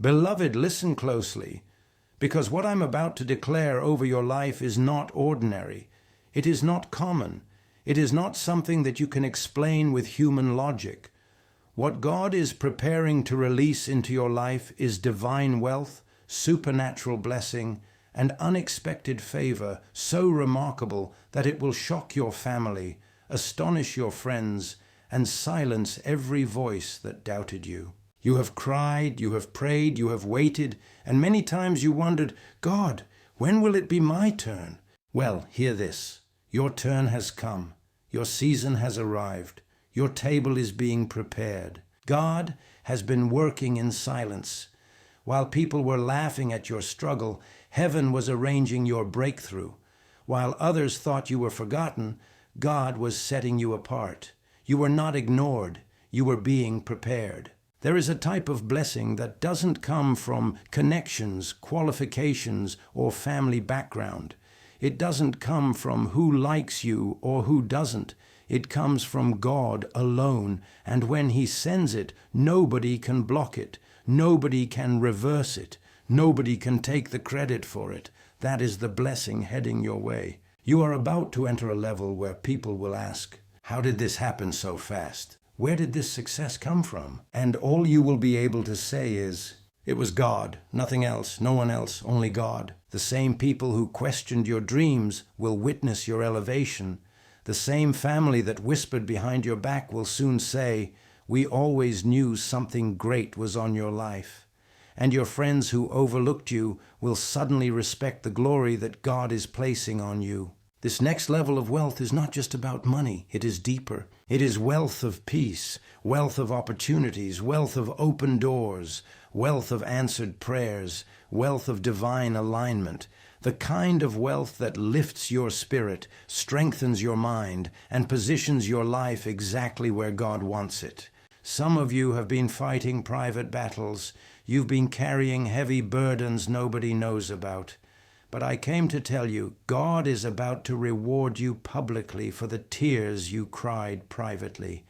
Beloved, listen closely, because what I'm about to declare over your life is not ordinary. It is not common. It is not something that you can explain with human logic. What God is preparing to release into your life is divine wealth, supernatural blessing, and unexpected favor so remarkable that it will shock your family, astonish your friends, and silence every voice that doubted you. You have cried, you have prayed, you have waited, and many times you wondered, God, when will it be my turn? Well, hear this. Your turn has come. Your season has arrived. Your table is being prepared. God has been working in silence. While people were laughing at your struggle, heaven was arranging your breakthrough. While others thought you were forgotten, God was setting you apart. You were not ignored. You were being prepared. There is a type of blessing that doesn't come from connections, qualifications, or family background. It doesn't come from who likes you or who doesn't. It comes from God alone, and when He sends it, nobody can block it. Nobody can reverse it. Nobody can take the credit for it. That is the blessing heading your way. You are about to enter a level where people will ask, how did this happen so fast? Where did this success come from? And all you will be able to say is, it was God, nothing else, no one else, only God. The same people who questioned your dreams will witness your elevation. The same family that whispered behind your back will soon say, we always knew something great was on your life. And your friends who overlooked you will suddenly respect the glory that God is placing on you. This next level of wealth is not just about money, it is deeper. It is wealth of peace, wealth of opportunities, wealth of open doors, wealth of answered prayers, wealth of divine alignment, the kind of wealth that lifts your spirit, strengthens your mind, and positions your life exactly where God wants it. Some of you have been fighting private battles. You've been carrying heavy burdens nobody knows about. But I came to tell you, God is about to reward you publicly for the tears you cried privately.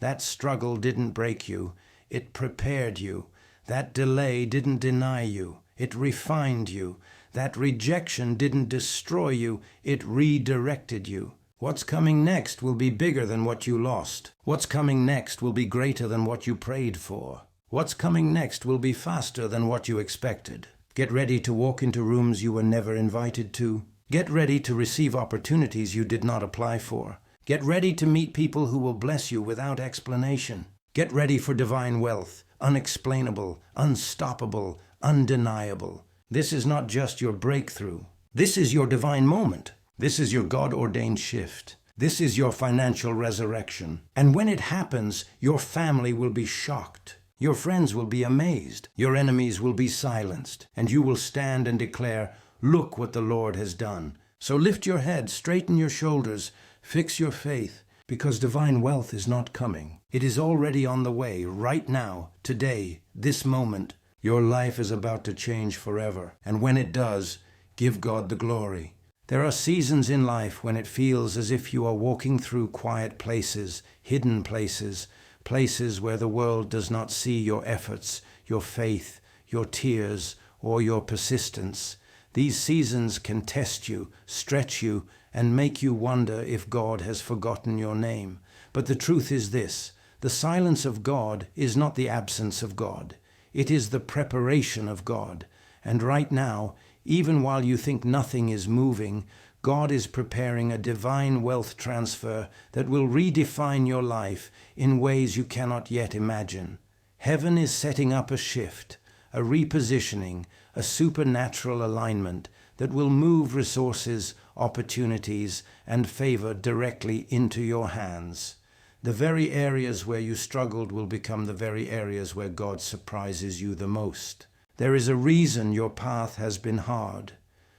That struggle didn't break you, it prepared you. That delay didn't deny you, it refined you. That rejection didn't destroy you, it redirected you. What's coming next will be bigger than what you lost. What's coming next will be greater than what you prayed for. What's coming next will be faster than what you expected. Get ready to walk into rooms you were never invited to. Get ready to receive opportunities you did not apply for. Get ready to meet people who will bless you without explanation. Get ready for divine wealth, unexplainable, unstoppable, undeniable. This is not just your breakthrough. This is your divine moment. This is your God-ordained shift. This is your financial resurrection. And when it happens, your family will be shocked. Your friends will be amazed. Your enemies will be silenced. And you will stand and declare, look what the Lord has done. So lift your head, straighten your shoulders, fix your faith, because divine wealth is not coming. It is already on the way, right now, today, this moment. Your life is about to change forever. And when it does, give God the glory. There are seasons in life when it feels as if you are walking through quiet places, hidden places, places where the world does not see your efforts, your faith, your tears, or your persistence. These seasons can test you, stretch you, and make you wonder if God has forgotten your name. But the truth is this, the silence of God is not the absence of God. It is the preparation of God. And right now, even while you think nothing is moving, God is preparing a divine wealth transfer that will redefine your life in ways you cannot yet imagine. Heaven is setting up a shift, a repositioning, a supernatural alignment that will move resources, opportunities, and favor directly into your hands. The very areas where you struggled will become the very areas where God surprises you the most. There is a reason your path has been hard.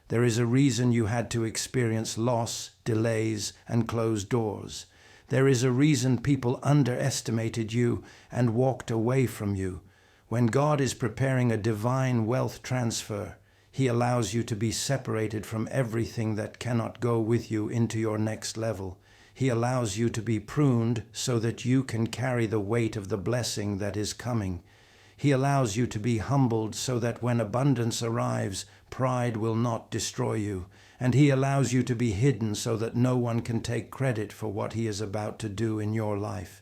There is a reason you had to experience loss, delays, and closed doors. There is a reason people underestimated you and walked away from you. When God is preparing a divine wealth transfer, He allows you to be separated from everything that cannot go with you into your next level. He allows you to be pruned so that you can carry the weight of the blessing that is coming. He allows you to be humbled so that when abundance arrives, pride will not destroy you. And He allows you to be hidden so that no one can take credit for what He is about to do in your life.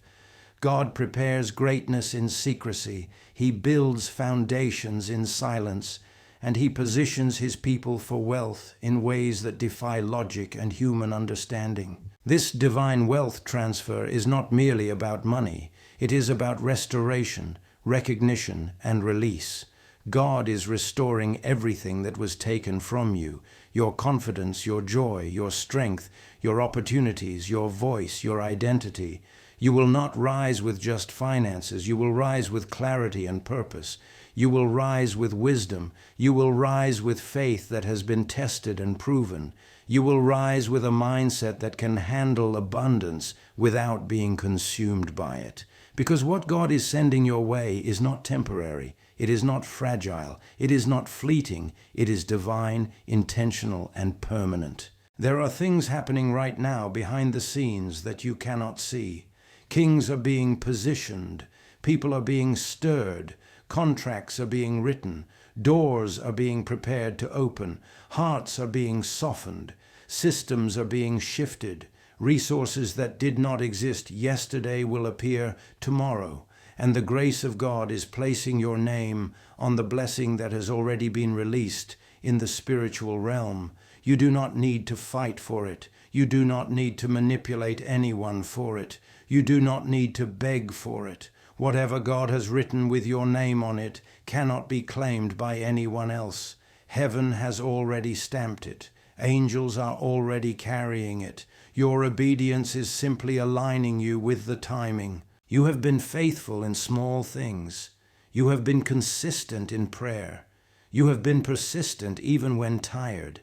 God prepares greatness in secrecy. He builds foundations in silence. And He positions His people for wealth in ways that defy logic and human understanding. This divine wealth transfer is not merely about money. It is about restoration, recognition, and release. God is restoring everything that was taken from you: your confidence, your joy, your strength, your opportunities, your voice, your identity. You will not rise with just finances. You will rise with clarity and purpose. You will rise with wisdom. You will rise with faith that has been tested and proven. You will rise with a mindset that can handle abundance without being consumed by it. Because what God is sending your way is not temporary. It is not fragile. It is not fleeting. It is divine, intentional, and permanent. There are things happening right now behind the scenes that you cannot see. Kings are being positioned. People are being stirred. Contracts are being written. Doors are being prepared to open. Hearts are being softened. Systems are being shifted. Resources that did not exist yesterday will appear tomorrow. And the grace of God is placing your name on the blessing that has already been released in the spiritual realm. You do not need to fight for it. You do not need to manipulate anyone for it. You do not need to beg for it. Whatever God has written with your name on it cannot be claimed by anyone else. Heaven has already stamped it. Angels are already carrying it. Your obedience is simply aligning you with the timing. You have been faithful in small things. You have been consistent in prayer. You have been persistent even when tired.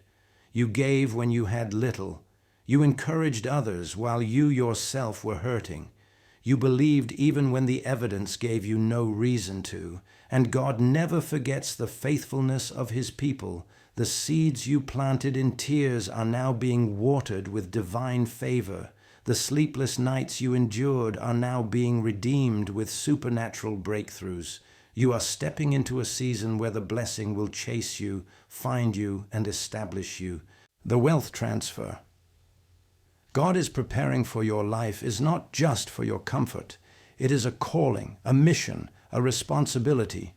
You gave when you had little. You encouraged others while you yourself were hurting. You believed even when the evidence gave you no reason to. And God never forgets the faithfulness of His people. The seeds you planted in tears are now being watered with divine favor. The sleepless nights you endured are now being redeemed with supernatural breakthroughs. You are stepping into a season where the blessing will chase you, find you, and establish you. The wealth transfer. God is preparing for your life is not just for your comfort. It is a calling, a mission, a responsibility.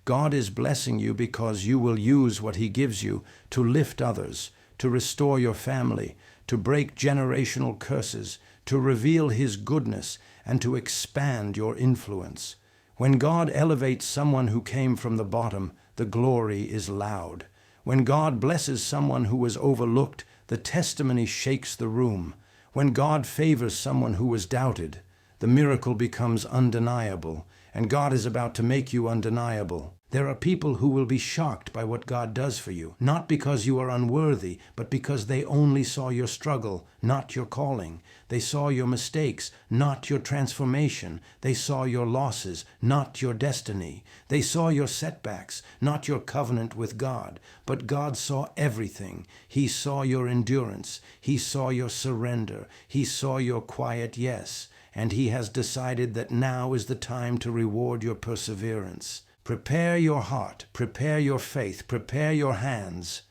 God is blessing you because you will use what He gives you to lift others, to restore your family, to break generational curses, to reveal His goodness, and to expand your influence. When God elevates someone who came from the bottom, the glory is loud. When God blesses someone who was overlooked, the testimony shakes the room. When God favors someone who was doubted, the miracle becomes undeniable, and God is about to make you undeniable. There are people who will be shocked by what God does for you, not because you are unworthy, but because they only saw your struggle, not your calling. They saw your mistakes, not your transformation. They saw your losses, not your destiny. They saw your setbacks, not your covenant with God. But God saw everything. He saw your endurance. He saw your surrender. He saw your quiet yes. And He has decided that now is the time to reward your perseverance. Prepare your heart, prepare your faith, prepare your hands,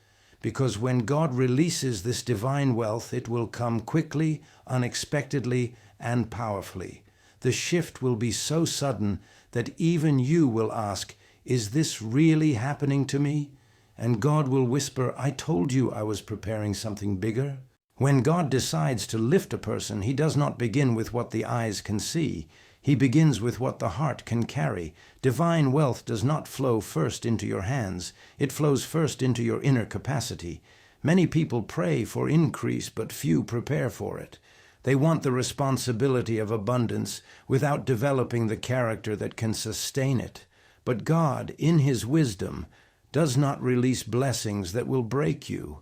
because when God releases this divine wealth, it will come quickly, unexpectedly, and powerfully. The shift will be so sudden that even you will ask, "Is this really happening to me?" And God will whisper, "I told you I was preparing something bigger." When God decides to lift a person, He does not begin with what the eyes can see. He begins with what the heart can carry. Divine wealth does not flow first into your hands. It flows first into your inner capacity. Many people pray for increase, but few prepare for it. They want the responsibility of abundance without developing the character that can sustain it. But God, in His wisdom, does not release blessings that will break you.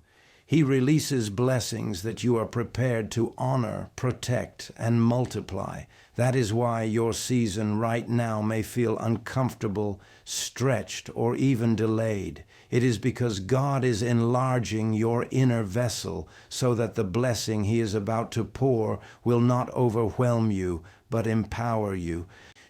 He releases blessings that you are prepared to honor, protect, and multiply. That is why your season right now may feel uncomfortable, stretched, or even delayed. It is because God is enlarging your inner vessel so that the blessing He is about to pour will not overwhelm you, but empower you.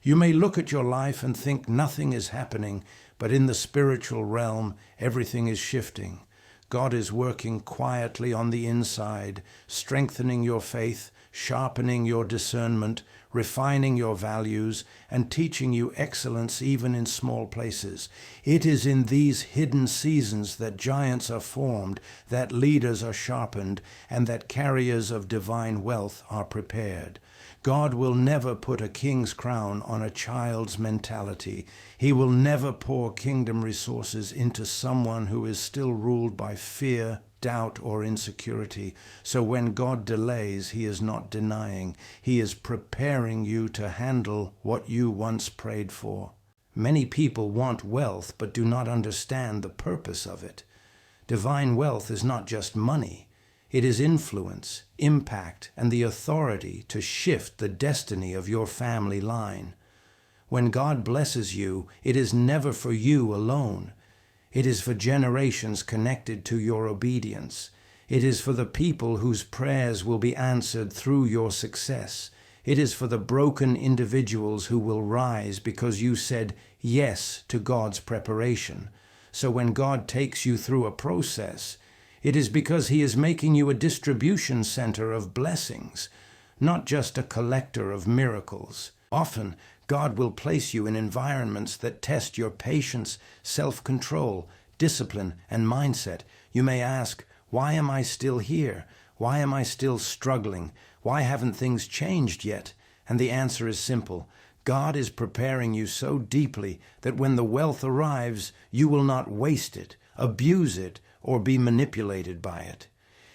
You may look at your life and think nothing is happening, but in the spiritual realm, everything is shifting. God is working quietly on the inside, strengthening your faith, sharpening your discernment, refining your values, and teaching you excellence even in small places. It is in these hidden seasons that giants are formed, that leaders are sharpened, and that carriers of divine wealth are prepared. God will never put a king's crown on a child's mentality. He will never pour kingdom resources into someone who is still ruled by fear, doubt, or insecurity. So when God delays, he is not denying. He is preparing you to handle what you once prayed for. Many people want wealth but do not understand the purpose of it. Divine wealth is not just money. It is influence, impact, and the authority to shift the destiny of your family line. When God blesses you, it is never for you alone. It is for generations connected to your obedience. It is for the people whose prayers will be answered through your success. It is for the broken individuals who will rise because you said yes to God's preparation. So when God takes you through a process, it is because he is making you a distribution center of blessings, not just a collector of miracles. Often, God will place you in environments that test your patience, self-control, discipline, and mindset. You may ask, why am I still here? Why am I still struggling? Why haven't things changed yet? And the answer is simple. God is preparing you so deeply that when the wealth arrives, you will not waste it, abuse it, or be manipulated by it.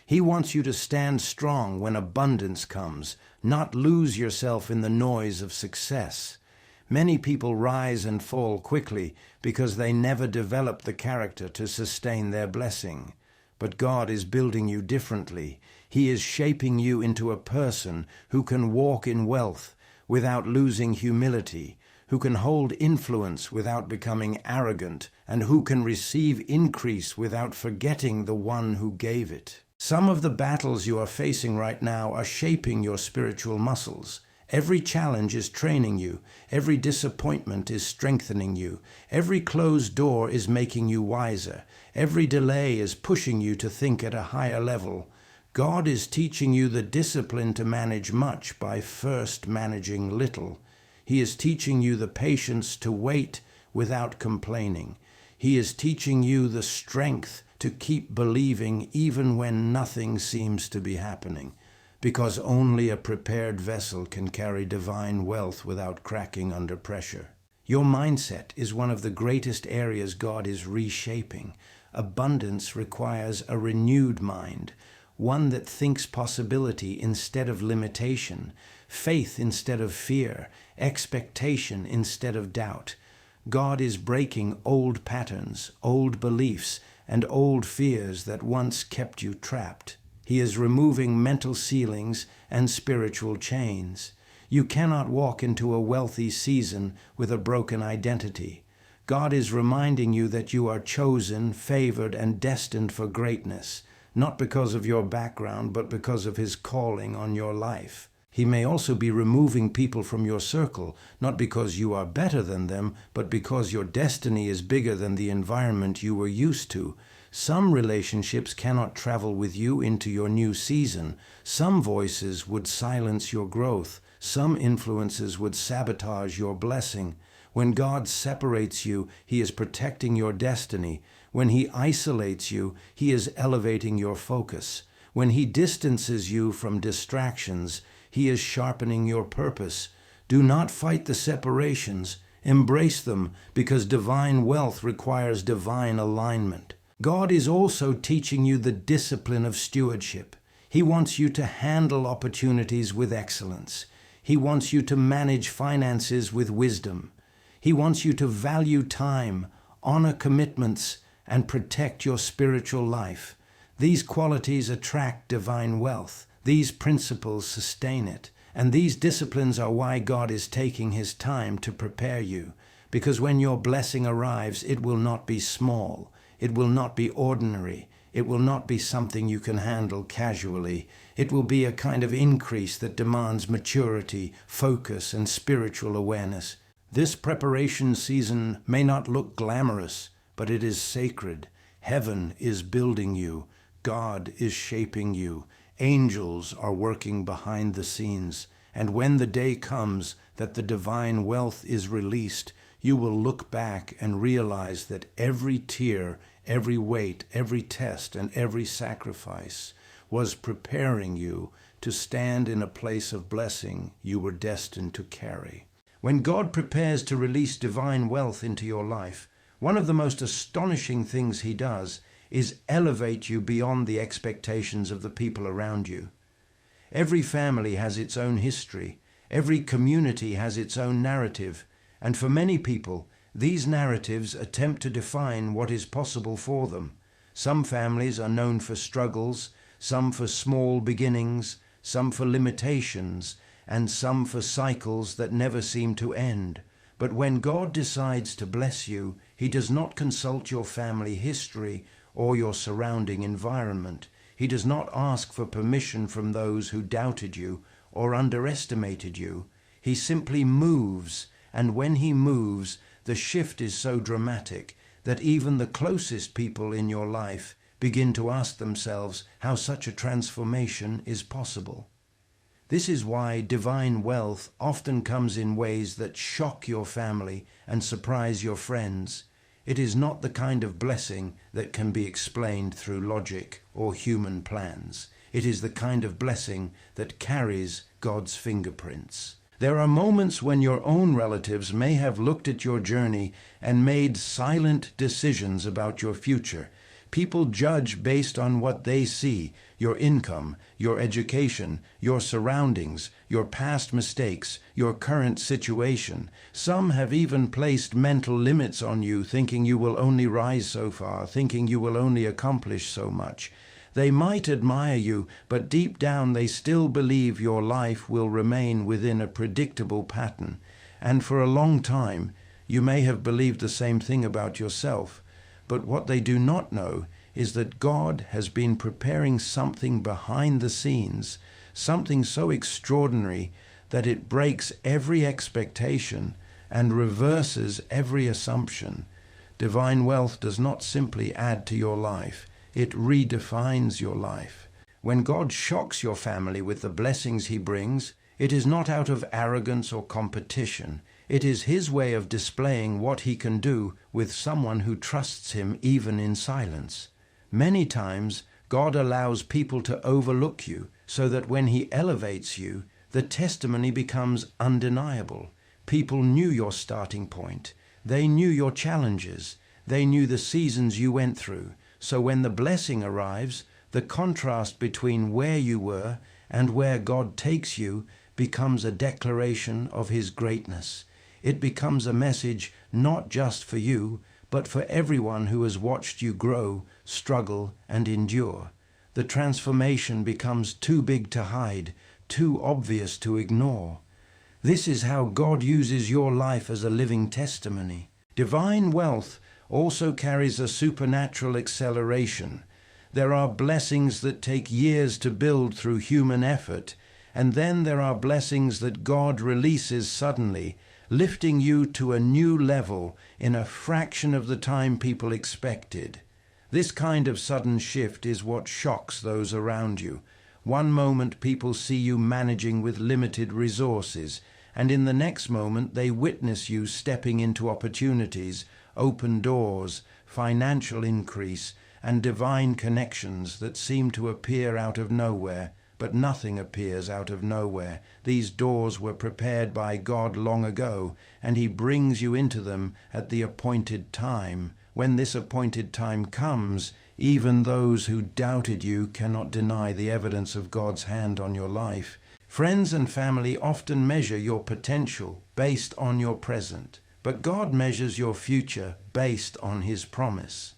He wants you to stand strong when abundance comes, not lose yourself in the noise of success. Many people rise and fall quickly because they never develop the character to sustain their blessing. But God is building you differently. He is shaping you into a person who can walk in wealth without losing humility, who can hold influence without becoming arrogant, and who can receive increase without forgetting the one who gave it. Some of the battles you are facing right now are shaping your spiritual muscles. Every challenge is training you. Every disappointment is strengthening you. Every closed door is making you wiser. Every delay is pushing you to think at a higher level. God is teaching you the discipline to manage much by first managing little. He is teaching you the patience to wait without complaining. He is teaching you the strength to keep believing even when nothing seems to be happening, because only a prepared vessel can carry divine wealth without cracking under pressure. Your mindset is one of the greatest areas God is reshaping. Abundance requires a renewed mind, one that thinks possibility instead of limitation, faith instead of fear, expectation instead of doubt. God is breaking old patterns, old beliefs, and old fears that once kept you trapped. He is removing mental ceilings and spiritual chains. You cannot walk into a wealthy season with a broken identity. God is reminding you that you are chosen, favored, and destined for greatness, not because of your background, but because of his calling on your life. He may also be removing people from your circle, not because you are better than them, but because your destiny is bigger than the environment you were used to. Some relationships cannot travel with you into your new season. Some voices would silence your growth. Some influences would sabotage your blessing. When God separates you, he is protecting your destiny. When he isolates you, he is elevating your focus. When he distances you from distractions, he is sharpening your purpose. Do not fight the separations. Embrace them, because divine wealth requires divine alignment. God is also teaching you the discipline of stewardship. He wants you to handle opportunities with excellence. He wants you to manage finances with wisdom. He wants you to value time, honor commitments, and protect your spiritual life. These qualities attract divine wealth. These principles sustain it. And these disciplines are why God is taking his time to prepare you. Because when your blessing arrives, it will not be small. It will not be ordinary. It will not be something you can handle casually. It will be a kind of increase that demands maturity, focus, and spiritual awareness. This preparation season may not look glamorous, but it is sacred. Heaven is building you. God is shaping you. Angels are working behind the scenes. And when the day comes that the divine wealth is released, you will look back and realize that every tear, every weight, every test, and every sacrifice was preparing you to stand in a place of blessing you were destined to carry. When God prepares to release divine wealth into your life, one of the most astonishing things he does is elevate you beyond the expectations of the people around you. Every family has its own history. Every community has its own narrative. And for many people, these narratives attempt to define what is possible for them. Some families are known for struggles, some for small beginnings, some for limitations, and some for cycles that never seem to end. But when God decides to bless you, he does not consult your family history or your surrounding environment. He does not ask for permission from those who doubted you or underestimated you. He simply moves, and when he moves, the shift is so dramatic that even the closest people in your life begin to ask themselves how such a transformation is possible. This is why divine wealth often comes in ways that shock your family and surprise your friends. It is not the kind of blessing that can be explained through logic or human plans. It is the kind of blessing that carries God's fingerprints. There are moments when your own relatives may have looked at your journey and made silent decisions about your future. People judge based on what they see: your income, your education, your surroundings, your past mistakes, your current situation. Some have even placed mental limits on you, thinking you will only rise so far, thinking you will only accomplish so much. They might admire you, but deep down they still believe your life will remain within a predictable pattern. And for a long time, you may have believed the same thing about yourself. But what they do not know is that God has been preparing something behind the scenes, something so extraordinary that it breaks every expectation and reverses every assumption. Divine wealth does not simply add to your life, it redefines your life. When God shocks your family with the blessings he brings, it is not out of arrogance or competition. It is his way of displaying what he can do with someone who trusts him even in silence. Many times, God allows people to overlook you so that when he elevates you, the testimony becomes undeniable. People knew your starting point. They knew your challenges. They knew the seasons you went through. So when the blessing arrives, the contrast between where you were and where God takes you becomes a declaration of his greatness. It becomes a message not just for you, but for everyone who has watched you grow, struggle, and endure. The transformation becomes too big to hide, too obvious to ignore. This is how God uses your life as a living testimony. Divine wealth also carries a supernatural acceleration. There are blessings that take years to build through human effort, and then there are blessings that God releases suddenly, lifting you to a new level in a fraction of the time people expected. This kind of sudden shift is what shocks those around you. One moment people see you managing with limited resources, and in the next moment they witness you stepping into opportunities, open doors, financial increase, and divine connections that seem to appear out of nowhere. But nothing appears out of nowhere. These doors were prepared by God long ago, and he brings you into them at the appointed time. When this appointed time comes, even those who doubted you cannot deny the evidence of God's hand on your life. Friends and family often measure your potential based on your present, but God measures your future based on his promise.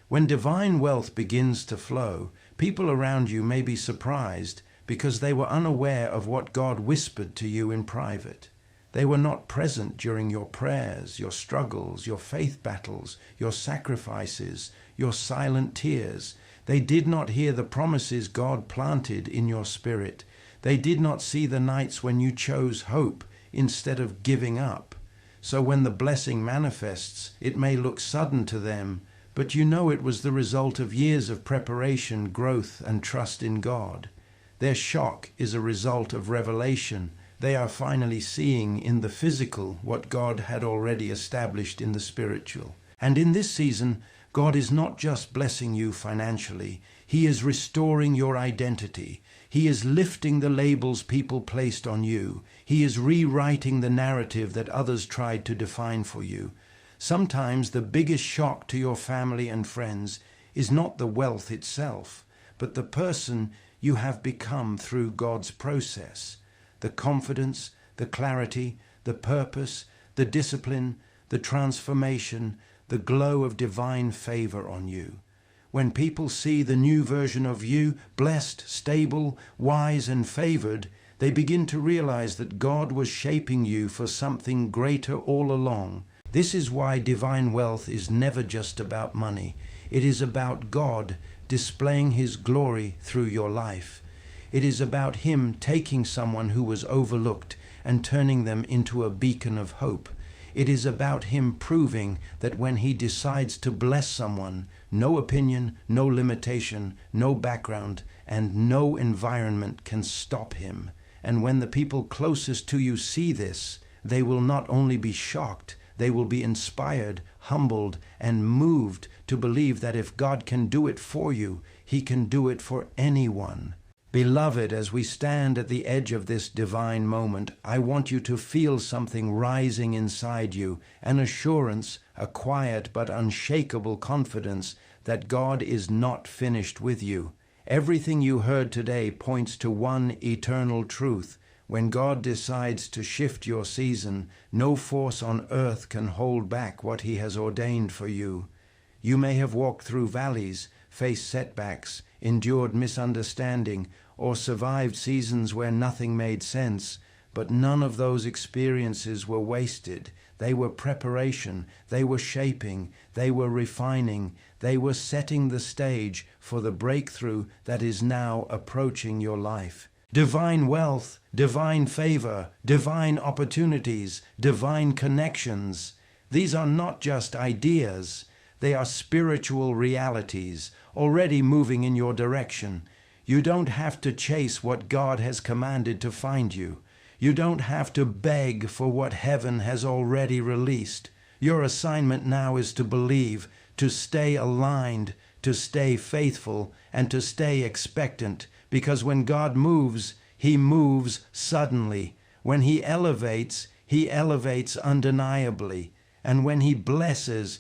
When divine wealth begins to flow, people around you may be surprised because they were unaware of what God whispered to you in private. They were not present during your prayers, your struggles, your faith battles, your sacrifices, your silent tears. They did not hear the promises God planted in your spirit. They did not see the nights when you chose hope instead of giving up. So when the blessing manifests, it may look sudden to them, but you know it was the result of years of preparation, growth, and trust in God. Their shock is a result of revelation. They are finally seeing in the physical what God had already established in the spiritual. And in this season, God is not just blessing you financially. He is restoring your identity. He is lifting the labels people placed on you. He is rewriting the narrative that others tried to define for you. Sometimes the biggest shock to your family and friends is not the wealth itself, but the person you have become through God's process. The confidence, the clarity, the purpose, the discipline, the transformation, the glow of divine favor on you. When people see the new version of you, blessed, stable, wise, and favored, they begin to realize that God was shaping you for something greater all along. This is why divine wealth is never just about money. It is about God displaying His glory through your life. It is about Him taking someone who was overlooked and turning them into a beacon of hope. It is about Him proving that when He decides to bless someone, no opinion, no limitation, no background, and no environment can stop Him. And when the people closest to you see this, they will not only be shocked, they will be inspired, humbled, and moved to believe that if God can do it for you, He can do it for anyone. Beloved, as we stand at the edge of this divine moment, I want you to feel something rising inside you, an assurance, a quiet but unshakable confidence that God is not finished with you. Everything you heard today points to one eternal truth. When God decides to shift your season, no force on earth can hold back what He has ordained for you. You may have walked through valleys, faced setbacks, endured misunderstanding, or survived seasons where nothing made sense, but none of those experiences were wasted. They were preparation, they were shaping, they were refining, they were setting the stage for the breakthrough that is now approaching your life. Divine wealth, divine favor, divine opportunities, divine connections. These are not just ideas. They are spiritual realities already moving in your direction. You don't have to chase what God has commanded to find you. You don't have to beg for what heaven has already released. Your assignment now is to believe, to stay aligned, to stay faithful, and to stay expectant, because when God moves, He moves suddenly. When He elevates undeniably. And when He blesses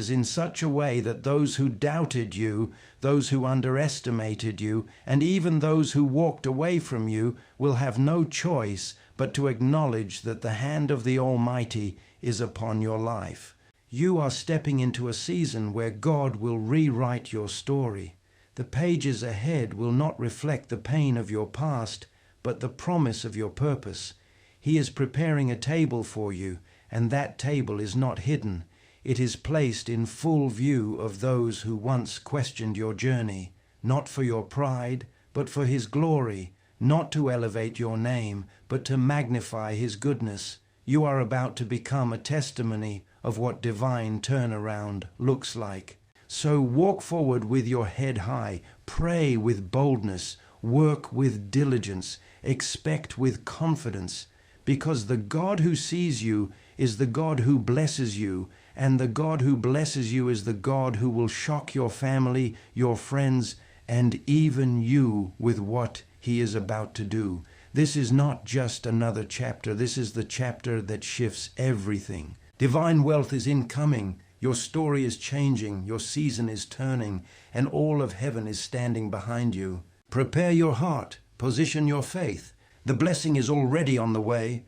in such a way that those who doubted you, those who underestimated you, and even those who walked away from you will have no choice but to acknowledge that the hand of the Almighty is upon your life. You are stepping into a season where God will rewrite your story. The pages ahead will not reflect the pain of your past, but the promise of your purpose. He is preparing a table for you, and that table is not hidden. It is placed in full view of those who once questioned your journey, not for your pride, but for His glory, not to elevate your name, but to magnify His goodness. You are about to become a testimony of what divine turnaround looks like. So walk forward with your head high, pray with boldness, work with diligence, expect with confidence, because the God who sees you is the God who blesses you, and the God who blesses you is the God who will shock your family, your friends, and even you with what He is about to do. This is not just another chapter. This is the chapter that shifts everything. Divine wealth is incoming. Your story is changing. Your season is turning, and all of heaven is standing behind you. Prepare your heart. Position your faith. The blessing is already on the way.